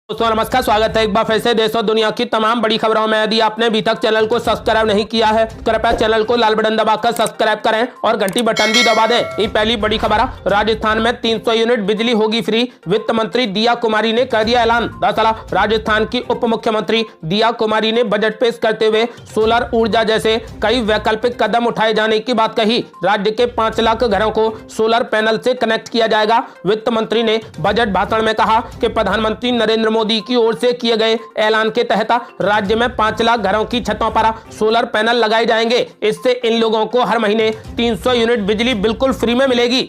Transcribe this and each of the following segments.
दोस्तों नमस्कार, स्वागत है एक बार फिर से देश और दुनिया की तमाम बड़ी खबरों में। यदि आपने अभी तक चैनल को सब्सक्राइब नहीं किया है तो कृपया चैनल को लाल बटन दबाकर सब्सक्राइब करें और घंटी बटन भी दबा दें। ये पहली बड़ी खबर है। राजस्थान में 300 यूनिट बिजली होगी फ्री, वित्त मंत्री दिया कुमारी ने कर दिया ऐलान। दरअसल राजस्थान की उप मुख्यमंत्री दिया कुमारी ने बजट पेश करते हुए सोलर ऊर्जा जैसे कई वैकल्पिक कदम उठाए जाने की बात कही। राज्य के 5 लाख घरों को सोलर पैनल से कनेक्ट किया जाएगा। वित्त मंत्री ने बजट भाषण में कहा कि प्रधानमंत्री नरेंद्र मोदी की ओर से किए गए ऐलान के तहत राज्य में 5 लाख घरों की छतों पर सोलर पैनल लगाए जाएंगे। इससे इन लोगों को हर महीने 300 यूनिट बिजली बिल्कुल फ्री में मिलेगी।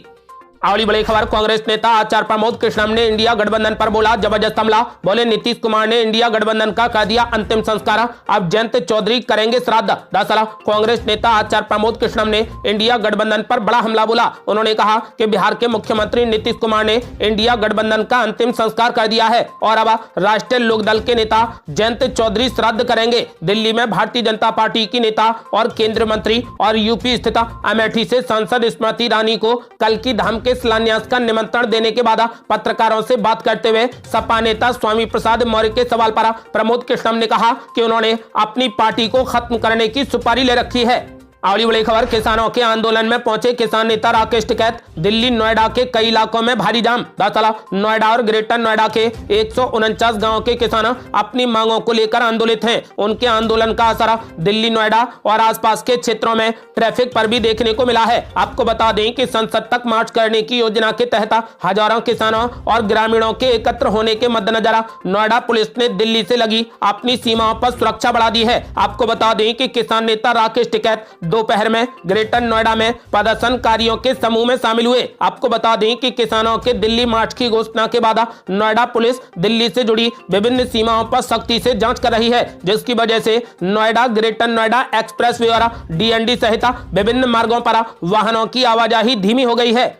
अगली बड़ी खबर, कांग्रेस नेता आचार्य प्रमोद कृष्णम ने इंडिया गठबंधन पर बोला जबरदस्त हमला। बोले नीतीश कुमार ने इंडिया गठबंधन का कर दिया अंतिम संस्कार, अब जयंत चौधरी करेंगे श्राद्ध। दरअसल कांग्रेस नेता आचार्य प्रमोद कृष्णम ने इंडिया गठबंधन पर बड़ा हमला बोला। उन्होंने कहा कि बिहार के मुख्यमंत्री नीतीश कुमार ने इंडिया गठबंधन का अंतिम संस्कार कर दिया है और अब राष्ट्रीय लोकदल के नेता जयंत चौधरी श्राद्ध करेंगे। दिल्ली में भारतीय जनता पार्टी की नेता और केंद्रीय मंत्री और यूपी स्थित अमेठी से सांसद स्मृति ईरानी को कल की धाम के शिलान्यास का निमंत्रण देने के बाद पत्रकारों से बात करते हुए सपा नेता स्वामी प्रसाद मौर्य के सवाल पर प्रमोद कृष्णम ने कहा कि उन्होंने अपनी पार्टी को खत्म करने की सुपारी ले रखी है। अगली बड़ी खबर, किसानों के आंदोलन में पहुंचे किसान नेता राकेश टिकैत। दिल्ली नोएडा के कई इलाकों में भारी जाम। दरअसल नोएडा और ग्रेटर नोएडा के 149 गांवों के किसान अपनी मांगों को लेकर आंदोलित हैं। उनके आंदोलन का असर दिल्ली नोएडा और आसपास के क्षेत्रों में ट्रैफिक पर भी देखने को मिला है। आपको बता दें कि संसद तक मार्च करने की योजना के तहत हजारों किसानों और ग्रामीणों के एकत्र होने के मद्देनजर नोएडा पुलिस ने दिल्ली से लगी अपनी सीमाओं पर सुरक्षा बढ़ा दी है। आपको बता दें कि किसान नेता राकेश टिकैत दोपहर में ग्रेटर नोएडा में प्रदर्शनकारियों के समूह में शामिल हुए। आपको बता दें कि किसानों के दिल्ली मार्च की घोषणा के बाद नोएडा पुलिस दिल्ली से जुड़ी विभिन्न सीमाओं पर सख्ती से जांच कर रही है, जिसकी वजह से नोएडा ग्रेटर नोएडा एक्सप्रेसवे और डीएनडी सहित विभिन्न मार्गों पर वाहनों की आवाजाही धीमी हो गई है।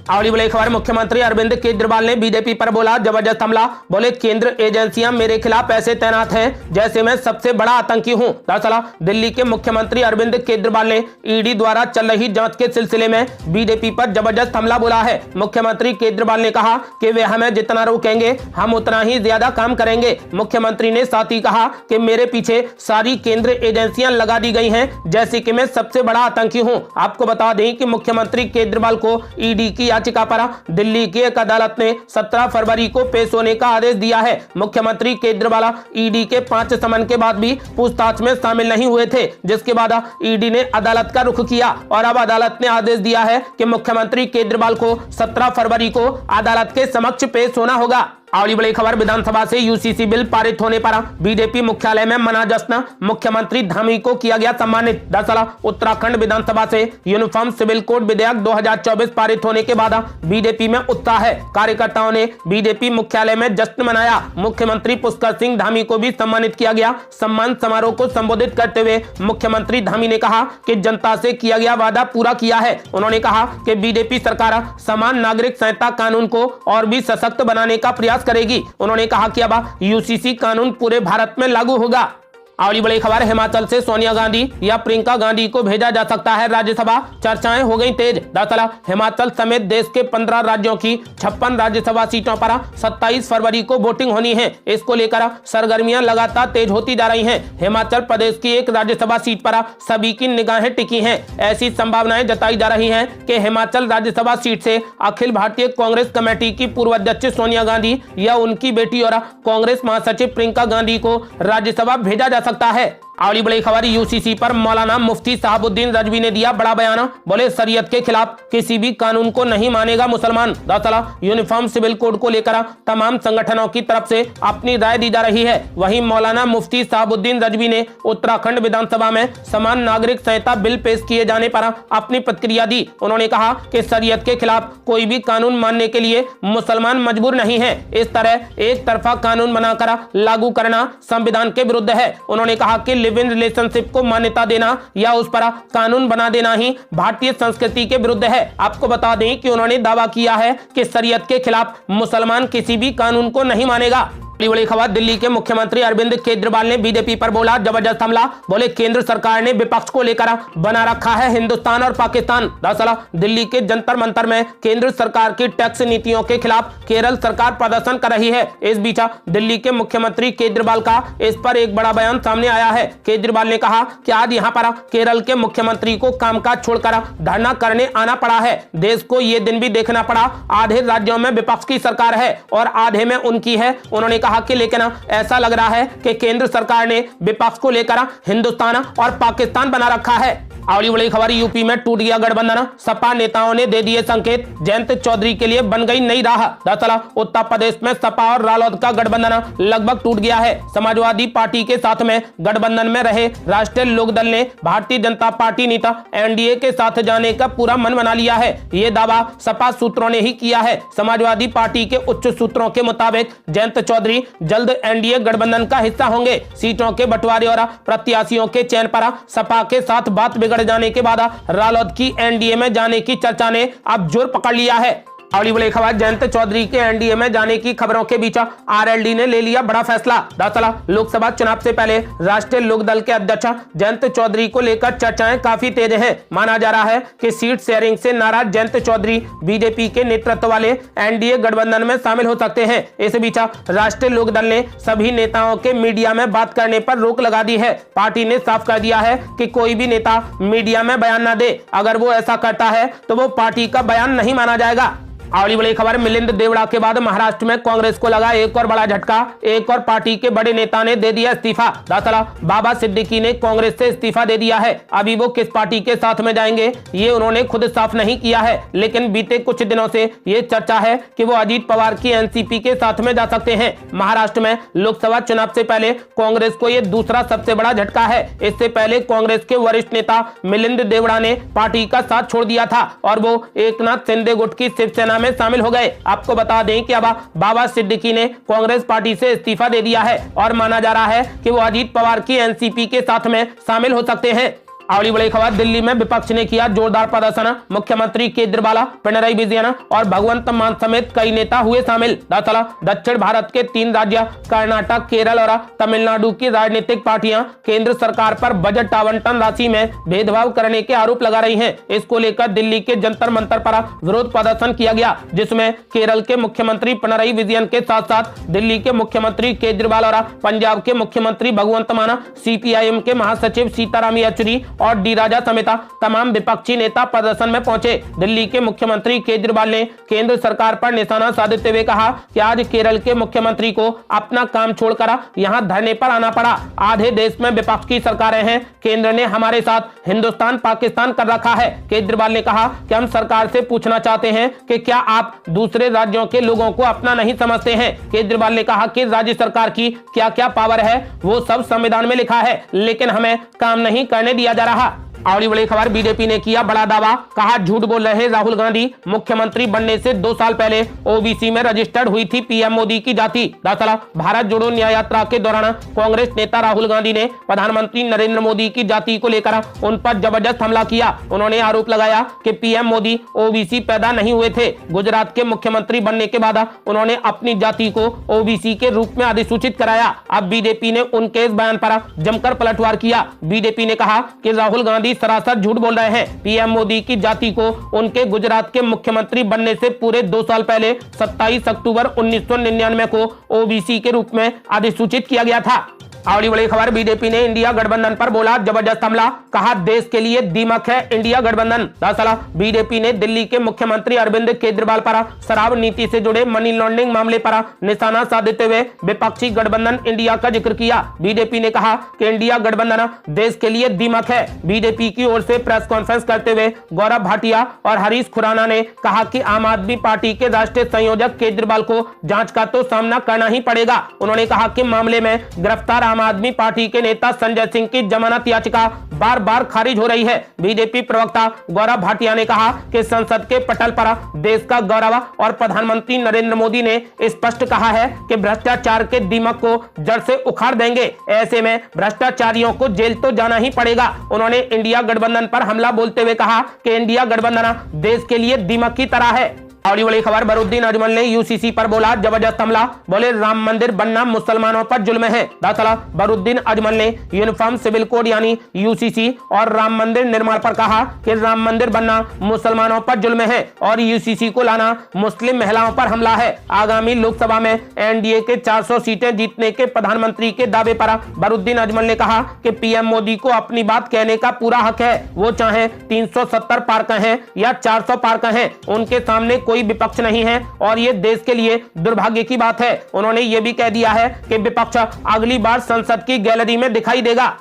अगली बड़ी खबर, मुख्यमंत्री अरविंद केजरीवाल ने बीजेपी पर बोला जबरदस्त हमला। बोले केंद्र एजेंसियां मेरे खिलाफ ऐसे तैनात हैं जैसे मैं सबसे बड़ा आतंकी हूं। दरअसल दिल्ली के मुख्यमंत्री अरविंद केजरीवाल ने ईडी द्वारा चल रही जांच के सिलसिले में बीजेपी पर जबरदस्त हमला बोला है। मुख्यमंत्री केजरीवाल ने कहा कि वे हमें जितना रोकेंगे हम उतना ही ज्यादा काम करेंगे। मुख्यमंत्री ने साथ ही कहा कि मेरे पीछे सारी केंद्र एजेंसियां लगा दी गई हैं जैसे कि मैं सबसे बड़ा आतंकी हूँ। आपको बता दें कि मुख्यमंत्री केजरीवाल को ईडी की याचिका पर दिल्ली की एक अदालत ने 17 फरवरी को पेश होने का आदेश दिया है। मुख्यमंत्री केजरीवाल ईडी के 5 समन के बाद भी पूछताछ में शामिल नहीं हुए थे, जिसके बाद ईडी ने अदालत का रुख किया और अब अदालत ने आदेश दिया है कि मुख्यमंत्री केजरीवाल को 17 फरवरी को अदालत के समक्ष पेश होना होगा। अगली बड़ी खबर, विधानसभा से यूसीसी बिल पारित होने पर बीजेपी मुख्यालय में मना जश्न, मुख्यमंत्री धामी को किया गया सम्मानित। दरअसल उत्तराखंड विधानसभा से यूनिफॉर्म सिविल कोड विधेयक 2024 पारित होने के बाद बीजेपी में उत्साह है। कार्यकर्ताओं ने बीजेपी मुख्यालय में जश्न मनाया। मुख्यमंत्री पुष्कर सिंह धामी को भी सम्मानित किया गया। सम्मान समारोह को संबोधित करते हुए मुख्यमंत्री धामी ने कहा कि जनता से किया गया वादा पूरा किया है। उन्होंने कहा कि बीजेपी सरकार समान नागरिक संहिता कानून को और भी सशक्त बनाने का प्रयास करेगी। उन्होंने कहा कि अब यूसीसी कानून पूरे भारत में लागू होगा। अगली बड़ी खबर, हिमाचल से सोनिया गांधी या प्रियंका गांधी को भेजा जा सकता है राज्यसभा, चर्चाएं हो गई तेज। दरअसल हिमाचल समेत देश के 15 राज्यों की 56 राज्यसभा सीटों पर 27 फरवरी को वोटिंग होनी है। इसको लेकर सरगर्मियां लगातार तेज होती जा रही हैं। हिमाचल प्रदेश की एक राज्यसभा सीट पर सभी की निगाहें टिकी हैं। ऐसी संभावनाएं जताई जा रही है कि हिमाचल राज्यसभा सीट से अखिल भारतीय कांग्रेस कमेटी की पूर्व अध्यक्ष सोनिया गांधी या उनकी बेटी और कांग्रेस महासचिव प्रियंका गांधी को राज्यसभा भेजा जा सकता है। अगली बड़ी खबर, यूसीसी पर मौलाना मुफ्ती साहबुद्दीन रजवी ने दिया बड़ा बयान। बोले शरीयत के खिलाफ किसी भी कानून को नहीं मानेगा मुसलमान। दरअसल यूनिफॉर्म सिविल कोड को लेकर तमाम संगठनों की तरफ से अपनी राय दी जा रही है। वहीं मौलाना मुफ्ती साहबुद्दीन रजवी ने उत्तराखंड विधानसभा में समान नागरिक संहिता बिल पेश किए जाने पर अपनी प्रतिक्रिया दी। उन्होंने कहा कि शरीयत के खिलाफ कोई भी कानून मानने के लिए मुसलमान मजबूर नहीं है। इस तरह एक तरफा कानून बनाकर लागू करना संविधान के विरुद्ध है। उन्होंने कहा कि लिव इन रिलेशनशिप को मान्यता देना या उस पर कानून बना देना ही भारतीय संस्कृति के विरुद्ध है। आपको बता दें कि उन्होंने दावा किया है कि शरीयत के खिलाफ मुसलमान किसी भी कानून को नहीं मानेगा। बड़ी खबर, दिल्ली के मुख्यमंत्री अरविंद केजरीवाल ने बीजेपी पर बोला जबरदस्त हमला। बोले केंद्र सरकार ने विपक्ष को लेकर बना रखा है हिंदुस्तान और पाकिस्तान। दरअसल दिल्ली के जंतर मंतर में केंद्र सरकार की टैक्स नीतियों के खिलाफ केरल सरकार प्रदर्शन कर रही है। इस बीच दिल्ली के मुख्यमंत्री केजरीवाल का इस पर एक बड़ा बयान सामने आया है। केजरीवाल ने कहा कि आज यहाँ पर केरल के मुख्यमंत्री को कामकाज छोड़कर धरना करने आना पड़ा है। देश को ये दिन भी देखना पड़ा, आधे राज्यों में विपक्ष की सरकार है और आधे में उनकी है। उन्होंने कहा कि लेकिन ऐसा लग रहा है कि केंद्र सरकार ने विपक्ष को लेकर हिंदुस्तान और पाकिस्तान बना रखा है। अगली बड़ी खबर, यूपी में टूट गया गठबंधन, सपा नेताओं ने दे दिए संकेत, जयंत चौधरी के लिए बन गई नई राह। दरअसल उत्तर प्रदेश में सपा और रालोद का गठबंधन लगभग टूट गया है। समाजवादी पार्टी के साथ में गठबंधन में रहे राष्ट्रीय लोकदल ने भारतीय जनता पार्टी नेता एनडीए के साथ जाने का पूरा मन बना लिया है। ये दावा सपा सूत्रों ने ही किया है। समाजवादी पार्टी के उच्च सूत्रों के मुताबिक जयंत चौधरी जल्द एनडीए गठबंधन का हिस्सा होंगे। सीटों के बंटवारे और प्रत्याशियों के चयन पर सपा के साथ बात बिगड़ जाने के बाद रालोद की एनडीए में जाने की चर्चा ने अब जोर पकड़ लिया है। अगली बड़ी खबर, जयंत चौधरी के एनडीए में जाने की खबरों के बीच आरएलडी ने ले लिया बड़ा फैसला। दरअसल लोकसभा चुनाव से पहले राष्ट्रीय लोकदल के अध्यक्ष जयंत चौधरी को लेकर चर्चाएं काफी तेज हैं। माना जा रहा है कि सीट शेयरिंग से नाराज जयंत चौधरी बीजेपी के नेतृत्व वाले एनडीए गठबंधन में शामिल हो सकते हैं। इस बीच राष्ट्रीय लोकदल ने सभी नेताओं के मीडिया में बात करने पर रोक लगा दी है। पार्टी ने साफ कर दिया है कि कोई भी नेता मीडिया में बयान न दे। अगर वो ऐसा करता है तो वो पार्टी का बयान नहीं माना जाएगा। अगली बड़ी खबर, मिलिंद देवड़ा के बाद महाराष्ट्र में कांग्रेस को लगा एक और बड़ा झटका। एक और पार्टी के बड़े नेता ने दे दिया इस्तीफा। दरअसल बाबा सिद्दीकी ने कांग्रेस से इस्तीफा दे दिया है। अभी वो किस पार्टी के साथ में जाएंगे ये उन्होंने खुद साफ नहीं किया है, लेकिन बीते कुछ दिनों से ये चर्चा है कि वो अजीत पवार की एनसीपी के साथ में जा सकते हैं। महाराष्ट्र में लोकसभा चुनाव से पहले कांग्रेस को ये दूसरा सबसे बड़ा झटका है। इससे पहले कांग्रेस के वरिष्ठ नेता मिलिंद देवड़ा ने पार्टी का साथ छोड़ दिया था और वो एकनाथ शिंदे गुट की शिवसेना में शामिल हो गए। आपको बता दें कि अब बाबा सिद्दीकी ने कांग्रेस पार्टी से इस्तीफा दे दिया है और माना जा रहा है कि वो अजीत पवार की एनसीपी के साथ में शामिल हो सकते हैं। अगली बड़ी खबर, दिल्ली में विपक्ष ने किया जोरदार प्रदर्शन। मुख्यमंत्री केजरीवाल, पिनराई विजयन और भगवंत मान समेत कई नेता हुए शामिल। दरअसल दक्षिण भारत के 3 राज्य कर्नाटक, केरल और तमिलनाडु की राजनीतिक पार्टियां केंद्र सरकार पर बजट आवंटन राशि में भेदभाव करने के आरोप लगा रही हैं। इसको लेकर दिल्ली के जंतर मंतर पर विरोध प्रदर्शन किया गया, जिसमें केरल के मुख्यमंत्री पिनराई विजयन के साथ साथ दिल्ली के मुख्यमंत्री केजरीवाल और पंजाब के मुख्यमंत्री भगवंत मान, सीपीआईएम के महासचिव सीताराम येचुरी और डी राजा समेत तमाम विपक्षी नेता प्रदर्शन में पहुंचे। दिल्ली के मुख्यमंत्री केजरीवाल ने केंद्र सरकार पर निशाना साधते हुए कहा कि आज केरल के मुख्यमंत्री को अपना काम छोड़कर यहां धरने पर आना पड़ा। आधे देश में विपक्ष की सरकारें हैं, केंद्र ने हमारे साथ हिंदुस्तान पाकिस्तान कर रखा है। केजरीवाल ने कहा कि हम सरकार से पूछना चाहते हैं कि क्या आप दूसरे राज्यों के लोगों को अपना नहीं समझते हैं। केजरीवाल ने कहा कि राज्य सरकार की क्या क्या पावर है वो सब संविधान में लिखा है, लेकिन हमें काम नहीं करने दिया जा रहा। अगली बड़ी खबर, बीजेपी ने किया बड़ा दावा, कहा झूठ बोल रहे राहुल गांधी, मुख्यमंत्री बनने से 2 साल पहले ओबीसी में रजिस्टर्ड हुई थी पीएम मोदी की जाति। दरअसल भारत जोड़ो न्याय यात्रा के दौरान कांग्रेस नेता राहुल गांधी ने प्रधानमंत्री नरेंद्र मोदी की जाति को लेकर उन पर जबरदस्त हमला किया। उन्होंने आरोप लगाया कि पीएम मोदी ओबीसी पैदा नहीं हुए थे। गुजरात के मुख्यमंत्री बनने के बाद उन्होंने अपनी जाति को ओबीसी के रूप में अधिसूचित कराया। अब बीजेपी ने उनके इस बयान पर जमकर पलटवार किया। बीजेपी ने कहा कि राहुल गांधी सरासर झूठ बोल रहे हैं। पीएम मोदी की जाति को उनके गुजरात के मुख्यमंत्री बनने से पूरे 2 साल पहले 27 अक्टूबर 1999 को ओबीसी के रूप में अधिसूचित किया गया था। अगली बड़ी खबर, बीजेपी ने इंडिया गठबंधन पर बोला जबरदस्त हमला, कहा देश के लिए दीमक है इंडिया गठबंधन। दरअसल बीजेपी ने दिल्ली के मुख्यमंत्री अरविंद केजरीवाल पर शराब नीति से जुड़े मनी लॉन्ड्रिंग मामले पर निशाना साधते हुए विपक्षी गठबंधन इंडिया का जिक्र किया। बीजेपी ने कहा कि इंडिया गठबंधन देश के लिए दीमक है। बीजेपी की ओर से प्रेस कॉन्फ्रेंस करते हुए गौरव भाटिया और हरीश खुराना ने कहा कि आम आदमी पार्टी के राष्ट्रीय संयोजक केजरीवाल को जांच का तो सामना करना ही पड़ेगा। उन्होंने कहा कि मामले में गिरफ्तार आम आदमी पार्टी के नेता संजय सिंह की जमानत याचिका बार बार खारिज हो रही है। बीजेपी प्रवक्ता गौरव भाटिया ने कहा कि संसद के पटल पर देश का गौरव और प्रधानमंत्री नरेंद्र मोदी ने स्पष्ट कहा है कि भ्रष्टाचार के दीमक को जड़ से उखाड़ देंगे। ऐसे में भ्रष्टाचारियों को जेल तो जाना ही पड़ेगा। उन्होंने इंडिया गठबंधन पर हमला बोलते हुए कहा कि इंडिया गठबंधन देश के लिए दीमक की तरह है। अगली बड़ी खबर, बरूद्दीन अजमल ने यूसीसी पर बोला जबरदस्त हमला, बोले राम मंदिर बनना मुसलमानों पर जुल्म है। दरअसल बरूद्दीन अजमल ने यूनिफॉर्म सिविल कोड यानी यूसीसी और राम मंदिर निर्माण पर कहा कि राम मंदिर बनना मुसलमानों पर जुल्म है और यूसीसी को लाना मुस्लिम महिलाओं पर हमला है। आगामी लोकसभा में एनडीए के 400 सीटें जीतने के प्रधानमंत्री के दावे पर बरूद्दीन अजमल ने कहा कि पीएम मोदी को अपनी बात कहने का पूरा हक है, वो चाहे 370 पार कहें या 400 पार कहें, उनके सामने कोई विपक्ष नहीं है और ये देश के लिए दुर्भाग्य की बात है। उन्होंने ये भी कह दिया है कि विपक्ष अगली बार संसद की गैलरी में दिखाई देगा।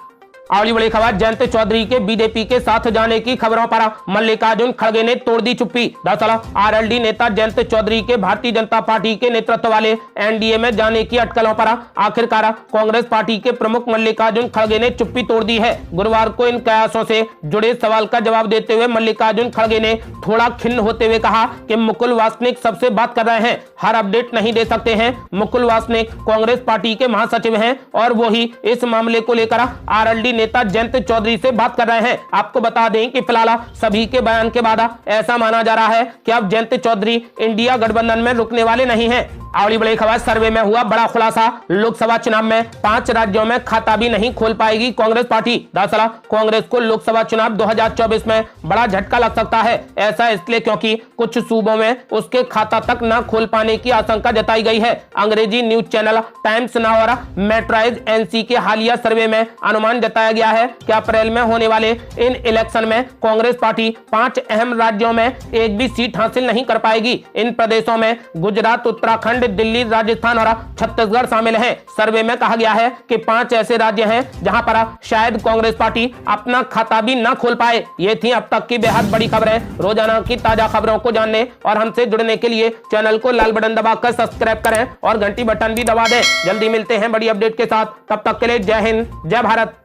अगली बड़ी खबर, जयंत चौधरी के बीजेपी के साथ जाने की खबरों पर मल्लिकार्जुन खड़गे ने तोड़ दी चुप्पी। दरअसल आरएलडी नेता जयंत चौधरी के भारतीय जनता पार्टी के नेतृत्व वाले एनडीए में जाने की अटकलों पर आखिरकार कांग्रेस पार्टी के प्रमुख मल्लिकार्जुन खड़गे ने चुप्पी तोड़ दी है। गुरुवार को इन कयासों से जुड़े सवाल का जवाब देते हुए मल्लिकार्जुन खड़गे ने थोड़ा खिन्न होते हुए कहा कि मुकुल वासनिक सबसे बात कर रहे हैं, हर अपडेट नहीं दे सकते हैं। मुकुल वासनिक कांग्रेस पार्टी के महासचिव हैं और वो ही इस मामले को लेकर आरएलडी नेता जयंत चौधरी से बात कर रहे हैं। आपको बता दें कि फिलहाल सभी के बयान के बाद ऐसा माना जा रहा है कि अब जयंत चौधरी इंडिया गठबंधन में रुकने वाले नहीं हैं। अगली बड़ी खबर, सर्वे में हुआ बड़ा खुलासा, लोकसभा चुनाव में 5 राज्यों में खाता भी नहीं खोल पाएगी कांग्रेस पार्टी। दरअसल कांग्रेस को लोकसभा चुनाव 2024 में बड़ा झटका लग सकता है। ऐसा इसलिए क्योंकि कुछ सूबों में उसके खाता तक न खोल पाने की आशंका जताई गई है। अंग्रेजी न्यूज चैनल टाइम्स नाउ और मेट्राइज एनसी के हालिया सर्वे में अनुमान जताया गया है कि अप्रैल में होने वाले इन इलेक्शन में कांग्रेस पार्टी 5 अहम राज्यों में एक भी सीट हासिल नहीं कर पाएगी। इन प्रदेशों में गुजरात, उत्तराखंड, दिल्ली, राजस्थान और छत्तीसगढ़ शामिल हैं। सर्वे में कहा गया है कि 5 ऐसे राज्य हैं जहां पर शायद कांग्रेस पार्टी अपना खाता भी न खोल पाए। ये थी अब तक की बेहद बड़ी खबरें। रोजाना की ताजा खबरों को जानने और हमसे जुड़ने के लिए चैनल को लाल बटन दबाकर सब्सक्राइब करें और घंटी बटन भी दबा दें। जल्दी मिलते हैं बड़ी अपडेट के साथ, तब तक के लिए जय हिंद, जय भारत।